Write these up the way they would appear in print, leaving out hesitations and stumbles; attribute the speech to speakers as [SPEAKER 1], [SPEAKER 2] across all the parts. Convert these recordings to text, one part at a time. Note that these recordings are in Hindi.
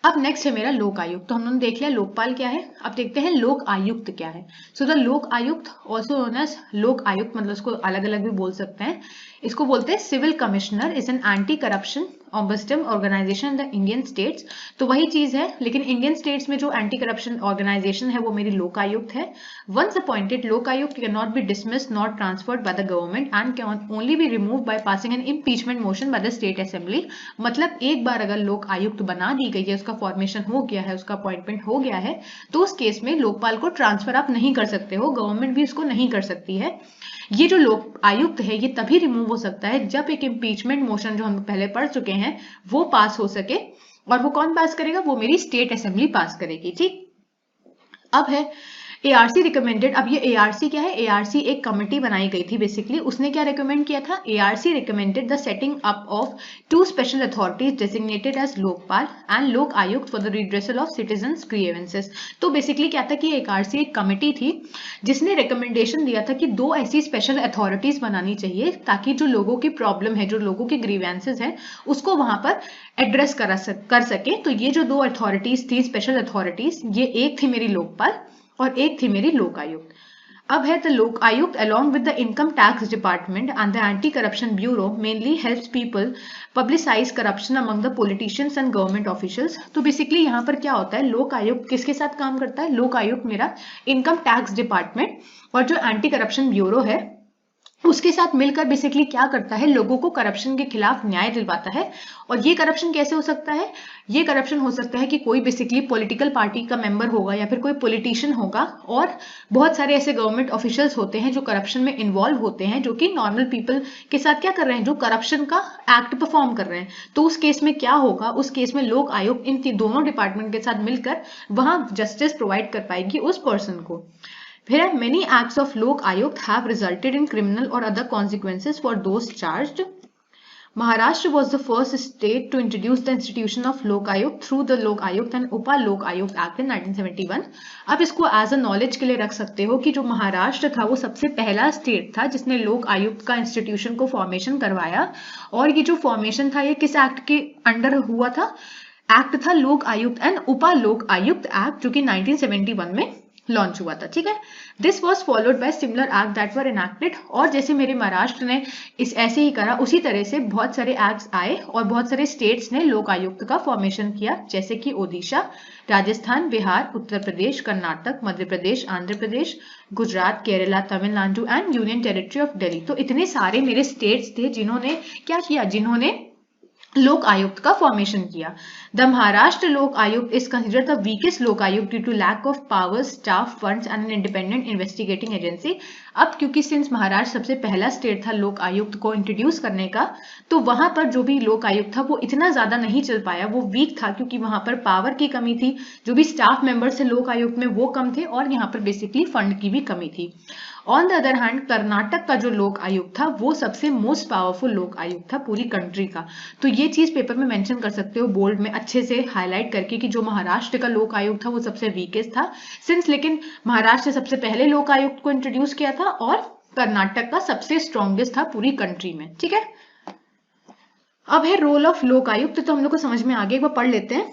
[SPEAKER 1] अब नेक्स्ट है मेरा लोक आयुक्त। तो हमने देख लिया लोकपाल क्या है, अब देखते हैं लोक आयुक्त क्या है। सो द लोक आयुक्त ऑल्सो नोन एज लोक आयुक्त, मतलब इसको अलग अलग भी बोल सकते हैं। इसको बोलते हैं civil commissioner, is an anti corruption ombudsman organisation in the Indian states. तो वही चीज है, लेकिन इंडियन स्टेट्स में जो एंटी करप्शन ऑर्गेनाइजेशन है वो मेरी लोक आयुक्त है। वंस अपॉइंटेड लोक आयुक्त can not be dismissed not transferred by the government and can only be remove by passing an impeachment motion by the state assembly. मतलब एक बार अगर लोक आयुक्त बना दी गई है, उसका फॉर्मेशन हो गया है, उसका अपॉइंटमेंट हो गया है, तो उस केस में लोकपाल को ट्रांसफर आप नहीं कर सकते हो, गवर्नमेंट भी इसको नहीं कर सकती है। ये जो लोक आयुक्त है ये तभी रिमूव हो सकता है जब एक इम्पीचमेंट मोशन जो हम पहले पढ़ चुके हैं वो पास हो सके, और वो कौन पास करेगा, वो मेरी स्टेट असेंबली पास करेगी। ठीक, अब है एआरसी रिकमेंडेड। अब ये एआरसी क्या है, एआरसी एक कमेटी बनाई गई थी बेसिकली, उसने क्या रिकमेंड किया था, ARC recommended the setting up of 2 special authorities designated as Lokpal and Lok Ayukta for the redressal of citizens grievances. तो बेसिकली क्या था कि एआरसी एक कमेटी थी जिसने रिकमेंडेशन दिया था कि 2 ऐसी स्पेशल अथॉरिटीज बनानी चाहिए ताकि जो लोगों की प्रॉब्लम है, जो लोगों की ग्रीवेंसेस है, उसको वहां पर एड्रेस कर सके। तो ये जो 2 अथॉरिटीज थी, स्पेशल अथॉरिटीज, ये एक थी मेरी लोकपाल और एक थी मेरी लोक आयुक्त। अब है द लोक आयुक्त along with the income tax department and the anti-corruption bureau mainly helps people publicize corruption among the politicians and government officials। तो बेसिकली यहाँ पर क्या होता है, लोक आयुक्त किसके साथ काम करता है, लोक आयुक्त मेरा इनकम टैक्स डिपार्टमेंट और जो एंटी करप्शन ब्यूरो है उसके साथ मिलकर बेसिकली क्या करता है, लोगों को करप्शन के खिलाफ न्याय दिलवाता है। और ये करप्शन कैसे हो सकता है, ये करप्शन हो सकता है कि कोई बेसिकली पॉलिटिकल पार्टी का मेंबर होगा या फिर कोई पॉलिटिशियन होगा, और बहुत सारे ऐसे गवर्नमेंट ऑफिशियल्स होते हैं जो करप्शन में इन्वॉल्व होते हैं, जो कि नॉर्मल पीपल के साथ क्या कर रहे हैं, जो करप्शन का एक्ट परफॉर्म कर रहे हैं। तो उस केस में क्या होगा, उस केस में लोक आयोग इन दोनों डिपार्टमेंट के साथ मिलकर वहां जस्टिस प्रोवाइड कर पाएगी उस पर्सन को। फिर many acts of लोक आयुक्त have resulted in criminal or other consequences for those charged. Maharashtra was the first state to introduce the institution of Lok Ayukt through the Lok Ayukt and Upa Lok Ayukt Act in 1971। अब इसको एज अ नॉलेज के लिए रख सकते हो कि जो महाराष्ट्र था वो सबसे पहला स्टेट था जिसने लोक आयुक्त का इंस्टीट्यूशन को फॉर्मेशन करवाया। और ये जो फॉर्मेशन था ये किस एक्ट के अंडर हुआ था, एक्ट था लोक आयुक्त एंड उपा लोक आयुक्त एक्ट, जो कि 1971 में लॉन्च हुआ था। ठीक है, this was followed by similar act that were enacted. और जैसे मेरे महाराष्ट्र ने इस ऐसे ही करा, उसी तरह से बहुत सारे एक्ट्स आए और बहुत सारे स्टेट्स ने लोक आयुक्त का फॉर्मेशन किया, जैसे कि Odisha, Rajasthan, Bihar, Uttar Pradesh, Karnataka, Madhya Pradesh, Andhra Pradesh, Gujarat, Kerala, Tamil Nadu and union territory of Delhi. तो इतने सारे मेरे स्टेट्स थे जिन्होंने क्या किया, जिन्होंने लोक आयुक्त का फॉर्मेशन किया। द महाराष्ट्र लोक आयुक्त is considered the weakest Lok Ayukta due to lack of powers, staff, funds and an independent investigating agency. अब क्योंकि सिंस महाराष्ट्र सबसे पहला स्टेट था लोक आयुक्त को इंट्रोड्यूस करने का, तो वहां पर जो भी लोक आयुक्त था वो इतना ज्यादा नहीं चल पाया, वो वीक था, क्योंकि वहां पर पावर की कमी थी, जो भी स्टाफ मेंबर्स थे लोक आयुक्त में वो कम थे, और यहाँ पर बेसिकली फंड की भी कमी थी। On the other hand Karnataka का जो लोक आयुक्त था वो सबसे मोस्ट पावरफुल लोक आयुक्त था पूरी कंट्री का। तो ये चीज पेपर में मेंशन कर सकते हो बोल्ड में अच्छे से हाईलाइट करके कि जो महाराष्ट्र का लोक आयुक्त था वो सबसे वीकेस्ट था सिंस, लेकिन महाराष्ट्र सबसे पहले लोक आयुक्त को इंट्रोड्यूस किया था और कर्नाटक का सबसे स्ट्रॉन्गेस्ट था पूरी कंट्री में। ठीक है, अब है रोल ऑफ लोक आयुक्त। तो हम लोग को समझ में आगे एक बार पढ़ लेते हैं।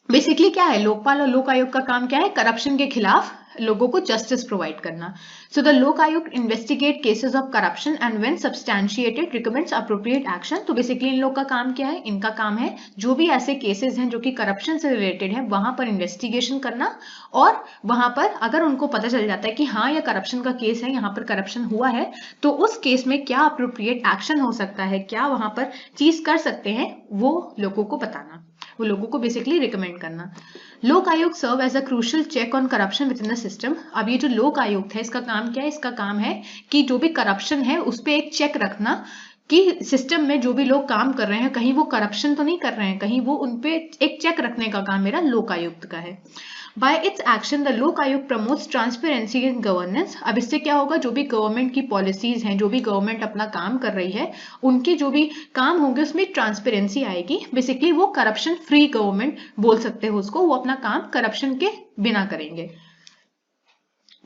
[SPEAKER 1] बेसिकली क्या है, लोकपाल और लोक आयुक्त का काम क्या है, करप्शन के खिलाफ लोगों को जस्टिस प्रोवाइड करना। सो the Lokayukta investigate cases of corruption and when substantiated recommends appropriate action. तो बेसिकली इन लोग का काम क्या है, इनका काम है जो भी ऐसे केसेस हैं जो कि करप्शन से रिलेटेड है वहां पर इन्वेस्टिगेशन करना, और वहां पर अगर उनको पता चल जाता है कि हाँ ये करप्शन का केस है, यहाँ पर करप्शन हुआ है, तो उस केस में क्या अप्रोप्रिएट एक्शन हो सकता है, क्या वहां पर चीज कर सकते हैं, वो लोगों को बताना, वो लोगों को बेसिकली रिकमेंड करना। Lok Ayog serve as a crucial check on corruption within the system. अब ये जो लोक आयुक्त है इसका काम क्या है, इसका काम है कि जो भी करप्शन है उस पर एक चेक रखना कि सिस्टम में जो भी लोग काम कर रहे हैं कहीं वो करप्शन तो नहीं कर रहे हैं, कहीं वो उनपे एक चेक रखने का काम मेरा लोक आयुक्त का है। बाय इट्स एक्शन द लोक आयुक्त प्रमोट्स ट्रांसपेरेंसी इन गवर्नेंस। अब इससे क्या होगा, जो भी गवर्नमेंट की पॉलिसीज हैं, जो भी गवर्नमेंट अपना काम कर रही है, उनके जो भी काम होंगे उसमें ट्रांसपेरेंसी आएगी। बेसिकली वो करप्शन फ्री गवर्नमेंट बोल सकते हो उसको, वो अपना काम करप्शन के बिना करेंगे।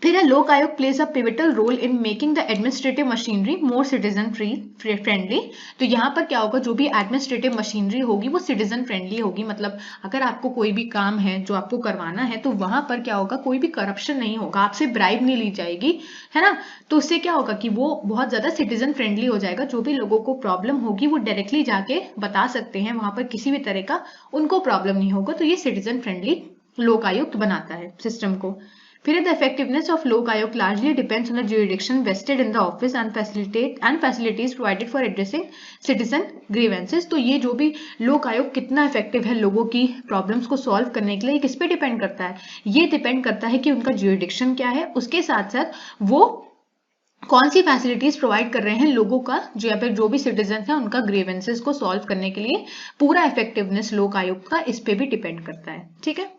[SPEAKER 1] फिर है Lok Ayog plays a pivotal role in making the administrative machinery more citizen friendly. तो यहाँ पर क्या होगा, जो भी एडमिनिस्ट्रेटिव मशीनरी होगी वो सिटीजन फ्रेंडली होगी। मतलब अगर आपको कोई भी काम है जो आपको करवाना है तो वहां पर क्या होगा, कोई भी करप्शन नहीं होगा, आपसे ब्राइब नहीं ली जाएगी, है ना। तो उससे क्या होगा कि वो बहुत ज्यादा सिटीजन फ्रेंडली हो जाएगा। जो भी लोगों को प्रॉब्लम होगी वो डायरेक्टली जाके बता सकते हैं, वहां पर किसी भी तरह का उनको प्रॉब्लम नहीं होगा। तो ये सिटीजन फ्रेंडली लोक आयुक्त बनाता है सिस्टम को। फिर the effectiveness of लोक आयुक्त largely depends on the jurisdiction vested in the office and facilities provided for addressing citizen grievances। तो ये जो भी लोक आयोग कितना इफेक्टिव है लोगों की प्रॉब्लम्स को सॉल्व करने के लिए, किस पे डिपेंड करता है, ये डिपेंड करता है कि उनका jurisdiction क्या है, उसके साथ साथ वो कौन सी फैसिलिटीज प्रोवाइड कर रहे हैं लोगों का, जो यहाँ पे जो भी सिटीजन है उनका ग्रीवेंसेस को सॉल्व करने के लिए। पूरा इफेक्टिवनेस लोक आयुक्त का इस पे भी डिपेंड करता है, ठीक है।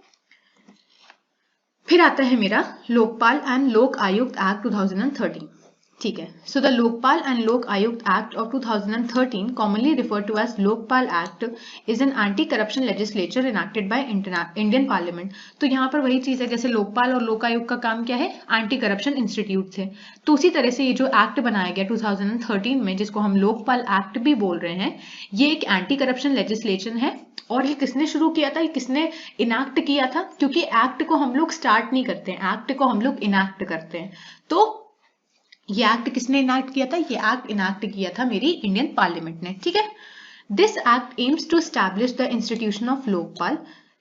[SPEAKER 1] फिर आता है मेरा लोकपाल एंड लोक आयुक्त एक्ट 2013, ठीक है। So the Lokpal and Lok Ayukta act of 2013 commonly referred to as Lokpal act is an anti corruption legislature enacted by Indian parliament. तो यहाँ पर वही चीज है, जैसे लोकपाल और लोक आयुक्त का काम क्या है, एंटी करप्शन इंस्टीट्यूट से। तो उसी तरह से ये जो एक्ट बनाया गया 2013 में, जिसको हम लोकपाल एक्ट भी बोल रहे हैं, ये एक एंटी करप्शन लेजिस्लेशन है। और ये किसने शुरू किया था, ये किसने इनैक्ट किया था, क्योंकि एक्ट को हम लोग स्टार्ट नहीं करते हैं, एक्ट को हम लोग इनैक्ट करते हैं। तो ये एक्ट किसने इनैक्ट किया था, ये एक्ट इनैक्ट किया था मेरी इंडियन पार्लियामेंट ने, ठीक है। This act aims to establish the institution of Lokpal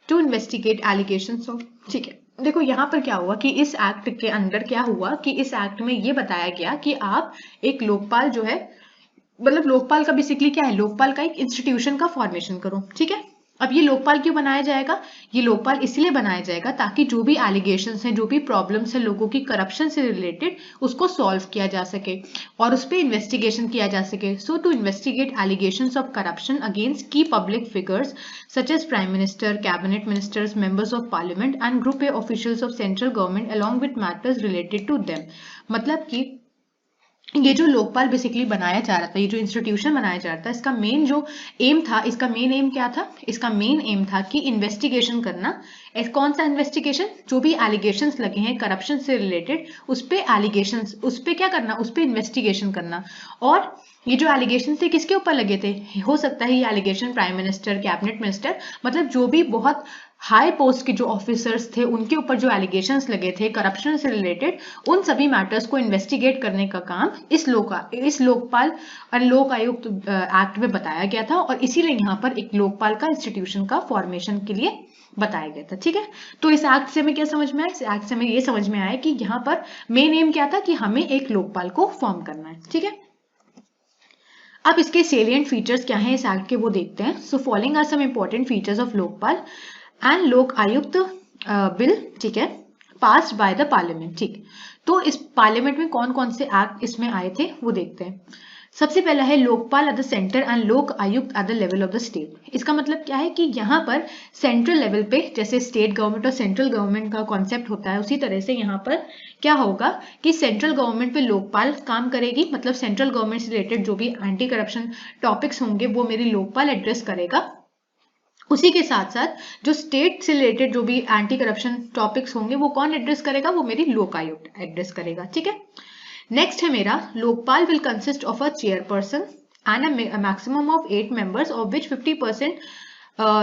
[SPEAKER 1] to investigate allegations of, ठीक है। देखो यहाँ पर क्या हुआ कि इस एक्ट के अंदर क्या हुआ कि इस एक्ट में ये बताया गया कि आप एक लोकपाल जो है, मतलब लोकपाल का बेसिकली क्या है, लोकपाल का एक इंस्टीट्यूशन का फॉर्मेशन करो, ठीक है। अब ये लोकपाल क्यों बनाया जाएगा, ये लोकपाल इसलिए बनाया जाएगा ताकि जो भी एलिगेशंस हैं, जो भी प्रॉब्लम्स हैं लोगों की करप्शन से रिलेटेड, उसको सॉल्व किया जा सके और उस पर इन्वेस्टिगेशन किया जा सके। So to investigate allegations of corruption against key public figures such as prime minister, cabinet ministers, members of parliament and group A officials of central government along with matters related to them. मतलब कि ये जो लोकपाल बेसिकली बनाया जा रहा था, ये जो इंस्टीट्यूशन बनाया जा रहा था, इसका मेन जो एम था, इसका मेन एम क्या था, इसका मेन एम था कि इन्वेस्टिगेशन करना। कौन सा इन्वेस्टिगेशन, जो भी एलिगेशंस लगे हैं करप्शन से रिलेटेड, उस पे एलिगेशंस, उस पे क्या करना, उस पे इन्वेस्टिगेशन करना। और ये जो एलिगेशन थे किसके ऊपर लगे थे, हो सकता है ये allegation prime minister, cabinet minister, मतलब जो भी बहुत हाई पोस्ट के जो ऑफिसर्स थे उनके ऊपर जो एलिगेशंस लगे थे करप्शन से रिलेटेड, उन सभी मैटर्स को इन्वेस्टिगेट करने का काम इस लोकपाल और लोक आयुक्त एक्ट में बताया गया था। और इसीलिए यहाँ पर एक लोकपाल का इंस्टीट्यूशन का फॉर्मेशन के लिए बताया गया था, ठीक है। तो इस एक्ट से हमें क्या समझ में आया, इस एक्ट से हमें ये समझ में आया कि यहाँ पर मेन एम क्या था कि हमें एक लोकपाल को फॉर्म करना है, ठीक है। अब इसके सेलिएंट फीचर्स क्या हैं इस एक्ट के, वो देखते हैं। So following are some important features of Lokpal and Lok Ayukta bill, ठीक है, पास्ड बाय द पार्लियामेंट, ठीक। तो इस पार्लियामेंट में कौन कौन से एक्ट इसमें आए थे वो देखते हैं। सबसे पहला है Lokpal at the centre and Lok आयुक्त at the level of the state. इसका मतलब क्या है कि यहाँ पर सेंट्रल लेवल पे जैसे स्टेट गवर्नमेंट और सेंट्रल गवर्नमेंट का कॉन्सेप्ट होता है, उसी तरह से यहाँ पर क्या होगा कि सेंट्रल गवर्नमेंट पे लोकपाल काम करेगी। मतलब सेंट्रल गवर्नमेंट से रिलेटेड जो भी एंटी करप्शन टॉपिक्स होंगे वो मेरी लोकपाल एड्रेस करेगा। उसी के साथ साथ जो स्टेट से रिलेटेड जो भी एंटी करप्शन टॉपिक्स होंगे वो कौन एड्रेस करेगा, वो मेरी लोक आयुक्त एड्रेस करेगा, ठीक है। नेक्स्ट है मेरा Lokpal will consist of a chairperson and a maximum of 8 members of which 50%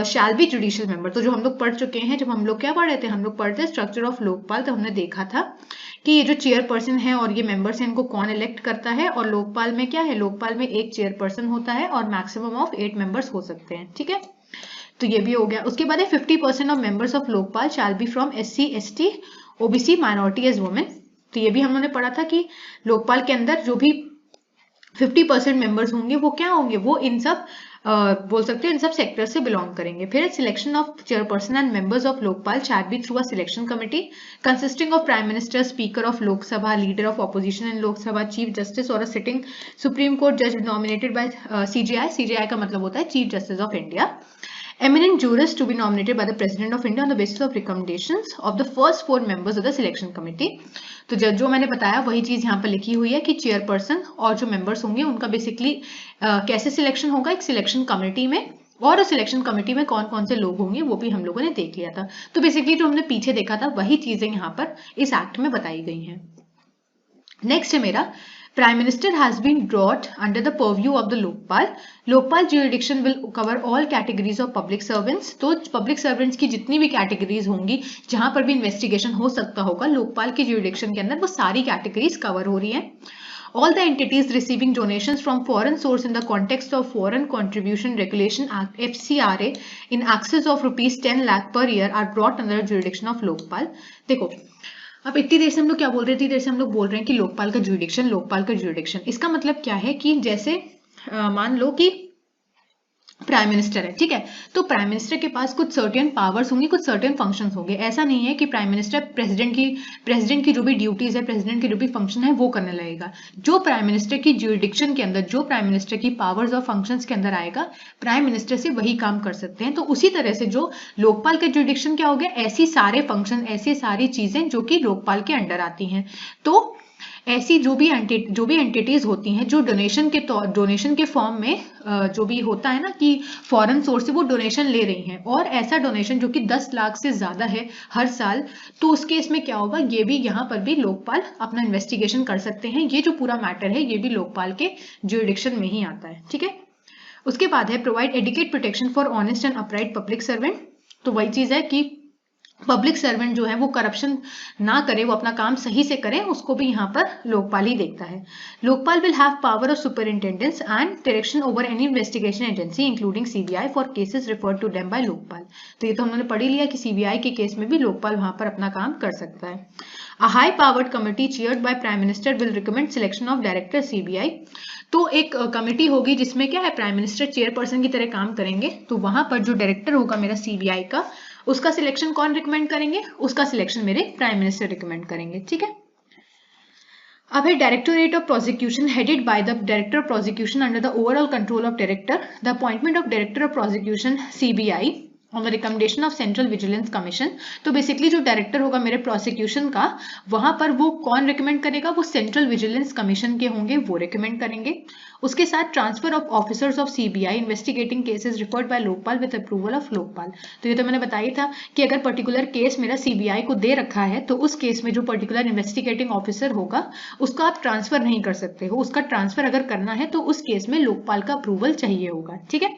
[SPEAKER 1] shall be judicial member. तो जो हम लोग पढ़ चुके हैं, जब हम लोग क्या पढ़ रहे थे, हम लोग पढ़ते स्ट्रक्चर ऑफ लोकपाल, तो हमने देखा था कि ये जो चेयरपर्सन है और ये मेंबर्स हैं, इनको कौन इलेक्ट करता है। और लोकपाल में क्या है, लोकपाल में एक चेयरपर्सन होता है और मैक्सिमम ऑफ 8 मेंबर्स हो सकते हैं, ठीक है। तो ये भी हो गया। उसके बाद है 50% of members of Lokpal shall be from SC ST OBC minority as women. तो ये भी हम लोगों ने पढ़ा था कि लोकपाल के अंदर जो भी 50% मेंबर्स होंगे वो क्या होंगे, वो इन सब बोल सकते हैं इन सब सेक्टर से बिलोंग करेंगे। फिर selection of chairperson and members of Lokpal shall B through a selection committee consisting of prime minister, speaker of Lok Sabha, leader of opposition in Lok Sabha, chief justice और अ सिटिंग सुप्रीम कोर्ट जज नॉमिनेटेड बाय CJI। CJI का मतलब होता है chief justice of India. Eminent jurists to be nominated by the President of India on the basis of recommendations of the first 4 members of the selection committee। तो जो मैंने बताया वही चीज यहाँ पर लिखी हुई है कि चेयरपर्सन और जो मेंबर्स होंगे उनका बेसिकली कैसे सिलेक्शन होगा, एक सिलेक्शन कमेटी में, और उस सिलेक्शन कमेटी में कौन कौन से लोग होंगे वो भी हम लोगों ने देख लिया था। तो बेसिकली जो हमने पीछे देखा था वही चीजें यहाँ पर इस एक्ट में बताई गई हैं। नेक्स्ट है मेरा Prime Minister has been brought under the purview of the Lokpal. Lokpal jurisdiction will cover all categories of public servants. तो public servants की जितनी भी categories होंगी जहां पर भी investigation हो सकता होगा लोकपाल की jurisdiction के अंदर वो सारी categories cover हो रही हैं। All the entities receiving donations from foreign source in the context of Foreign Contribution Regulation Act (FCRA) in excess of rupees 10 lakh per year are brought under jurisdiction of Lokpal. देखो अब इतनी देर से हम लोग क्या बोल रहे थे, इतनी देर से हम लोग बोल रहे हैं कि लोकपाल का जुरिडिक्शन, इसका मतलब क्या है कि जैसे मान लो कि प्राइम मिनिस्टर है, ठीक है, तो प्राइम मिनिस्टर के पास कुछ सर्टेन पावर्स होंगी, कुछ सर्टेन फंक्शंस होंगे। ऐसा नहीं है कि प्राइम मिनिस्टर प्रेसिडेंट की जो भी ड्यूटीज है, प्रेसिडेंट की जो भी फंक्शन है वो करने लगेगा। जो प्राइम मिनिस्टर की ज्यूरिडिक्शन के अंदर, जो प्राइम मिनिस्टर की पावर्स और फंक्शंस के अंदर आएगा, प्राइम मिनिस्टर से वही काम कर सकते हैं। तो उसी तरह से जो लोकपाल का ज्यूरिडिक्शन क्या हो गया, ऐसी सारे फंक्शन, ऐसी सारी चीजें जो कि लोकपाल के अंडर आती हैं। तो ऐसी जो भी एंटिटीज होती हैं जो डोनेशन के फॉर्म में जो भी होता है ना कि फॉरेन सोर्स से वो डोनेशन ले रही हैं, और ऐसा डोनेशन जो कि 10 लाख से ज्यादा है हर साल, तो उस केस में क्या होगा, ये भी यहाँ पर भी लोकपाल अपना इन्वेस्टिगेशन कर सकते हैं। ये जो पूरा मैटर है ये भी लोकपाल के ज्यूरिडिक्शन में ही आता है, ठीक है। उसके बाद है provide adequate protection for honest and upright public servant. तो वही चीज है कि पब्लिक सर्वेंट जो है वो करप्शन ना करे, वो अपना काम सही से करे, उसको भी यहाँ पर लोकपाल ही देखता है। Lokpal will have power of superintendence and direction over any investigation agency including CBI for cases referred to them by Lokpal. तो ये तो हमने पढ़ ही लिया कि सीबीआई के केस में भी लोकपाल वहां पर अपना काम कर सकता है। A high powered committee chaired by Prime Minister will recommend selection of director CBI। तो एक कमेटी होगी जिसमें क्या है, प्राइम मिनिस्टर चेयरपर्सन की तरह काम करेंगे। तो वहां पर जो डायरेक्टर होगा मेरा सीबीआई का, उसका सिलेक्शन कौन रिकमेंड करेंगे, उसका सिलेक्शन मेरे प्राइम मिनिस्टर रिकमेंड करेंगे, ठीक है। अब है directorate of prosecution headed by the director of prosecution under the overall control of director. The appointment of director of prosecution CBI on the recommendation of central vigilance commission. तो बेसिकली जो डायरेक्टर होगा मेरे प्रोसिक्यूशन का, वहां पर वो कौन रिकमेंड करेगा, वो सेंट्रल विजिलेंस कमीशन के होंगे, वो रिकमेंड करेंगे। उसके साथ transfer of officers of CBI investigating cases referred by Lokpal with approval of Lokpal. तो ये तो मैंने बताया था कि अगर पर्टिकुलर केस मेरा सीबीआई को दे रखा है तो उस केस में जो पर्टिकुलर इन्वेस्टिगेटिंग ऑफिसर होगा उसका आप ट्रांसफर नहीं कर सकते हो। उसका ट्रांसफर अगर करना है तो उस केस में लोकपाल का अप्रूवल चाहिए होगा, ठीक है।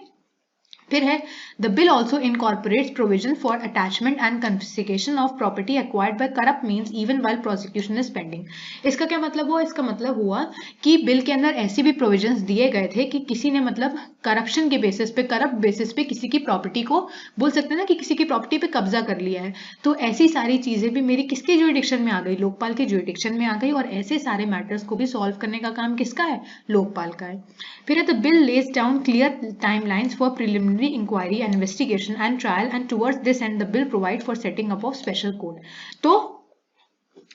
[SPEAKER 1] फिर है the bill also incorporates provision for attachment and confiscation of property acquired by corrupt means even while prosecution is pending. इसका क्या मतलब हुआ, इसका मतलब हुआ कि बिल के अंदर ऐसे भी प्रोविजंस दिए गए थे कि किसी ने मतलब करप्शन के बेसिस पे, करप्ट बेसिस पे किसी की प्रॉपर्टी को, बोल सकते हैं ना कि किसी की प्रॉपर्टी पे कब्जा कर लिया है, तो ऐसी सारी चीजें भी मेरी किसके ज्यूरिडिक्शन में आ गई, लोकपाल के ज्यूरिडिक्शन में आ गई। और ऐसे सारे मैटर्स को भी सॉल्व करने का काम किसका है, लोकपाल का है। फिर है the bill lays down clear timelines for preliminary inquiry and investigation and trial and towards this end the bill provide for setting up of special court. तो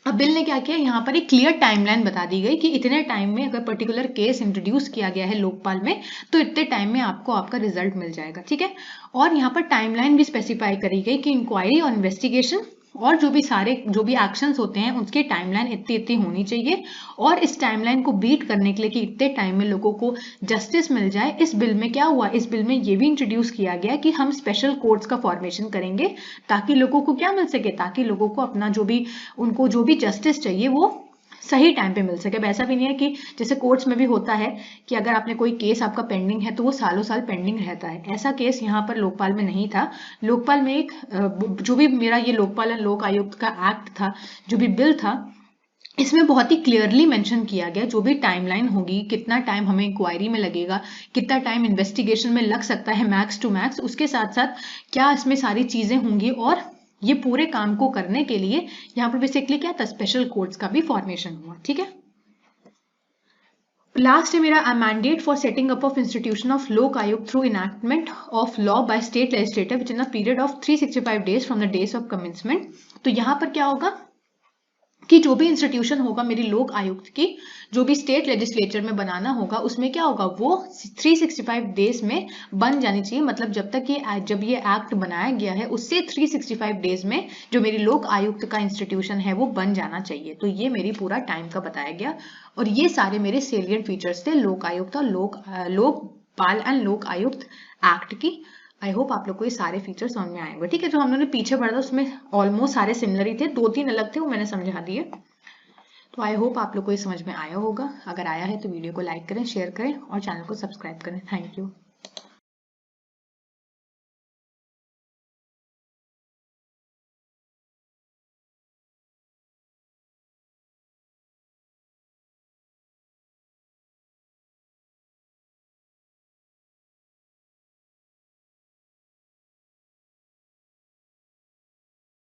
[SPEAKER 1] अब बिल ने क्या किया, यहाँ पर एक क्लियर टाइमलाइन बता दी गई कि इतने टाइम में अगर पर्टिकुलर केस इंट्रोड्यूस किया गया है लोकपाल में तो इतने टाइम में आपको आपका रिजल्ट मिल जाएगा, ठीक है। और यहाँ पर टाइमलाइन भी स्पेसिफाई करी गई कि इंक्वायरी और इन्वेस्टिगेशन और जो भी एक्शंस होते हैं उसकी टाइमलाइन इतनी होनी चाहिए, और इस टाइमलाइन को बीट करने के लिए कि इतने टाइम में लोगों को जस्टिस मिल जाए, इस बिल में क्या हुआ, इस बिल में ये भी इंट्रोड्यूस किया गया कि हम स्पेशल कोर्ट्स का फॉर्मेशन करेंगे ताकि लोगों को क्या मिल सके, ताकि लोगों को अपना उनको जो भी जस्टिस चाहिए वो सही टाइम पे मिल सके। अब ऐसा भी नहीं है कि जैसे कोर्ट्स में भी होता है कि अगर आपने कोई केस आपका पेंडिंग है तो वो सालों साल पेंडिंग रहता है, ऐसा केस यहाँ पर लोकपाल में नहीं था। लोकपाल में एक जो भी मेरा ये लोकपाल एंड लोक आयुक्त का एक्ट था, जो भी बिल था, इसमें बहुत ही क्लियरली मेंशन किया गया जो भी टाइमलाइन होगी, कितना टाइम हमें इंक्वायरी में लगेगा, कितना टाइम इन्वेस्टिगेशन में लग सकता है मैक्स टू मैक्स, उसके साथ साथ क्या इसमें सारी चीजें होंगी, और ये पूरे काम को करने के लिए यहाँ पर बेसिकली क्या था, स्पेशल कोर्ट्स का भी फॉर्मेशन हुआ, ठीक है। लास्ट है मेरा mandate for setting up of institution of लोक आयुक्त through enactment of law by state legislator which in the period of 365 days from the days of commencement. तो यहाँ पर क्या होगा कि जो भी इंस्टीट्यूशन होगा मेरी लोक आयुक्त की, जो भी स्टेट लेजिस्लेचर में बनाना होगा, उसमें क्या होगा, वो 365 डेज में बन जानी चाहिए। मतलब जब ये एक्ट बनाया गया है उससे 365 डेज में जो मेरी लोक आयुक्त का इंस्टीट्यूशन है वो बन जाना चाहिए। तो ये मेरी पूरा टाइम का बताया गया, और ये सारे मेरे सेलिएंट फीचर्स थे लोक आयुक्त और लोकपाल एंड लोक आयुक्त एक्ट की। आई होप आप लोग को ये सारे फीचर्स समझ में आए होंगे। ठीक है, जो हम लोगों ने पीछे पढ़ा था उसमें ऑलमोस्ट सारे सिमिलर ही थे, 2-3 अलग थे वो मैंने समझा दिए। तो आई होप आप लोग को ये समझ में आया होगा। अगर आया है तो वीडियो को लाइक करें, शेयर करें और चैनल को सब्सक्राइब करें। Thank you.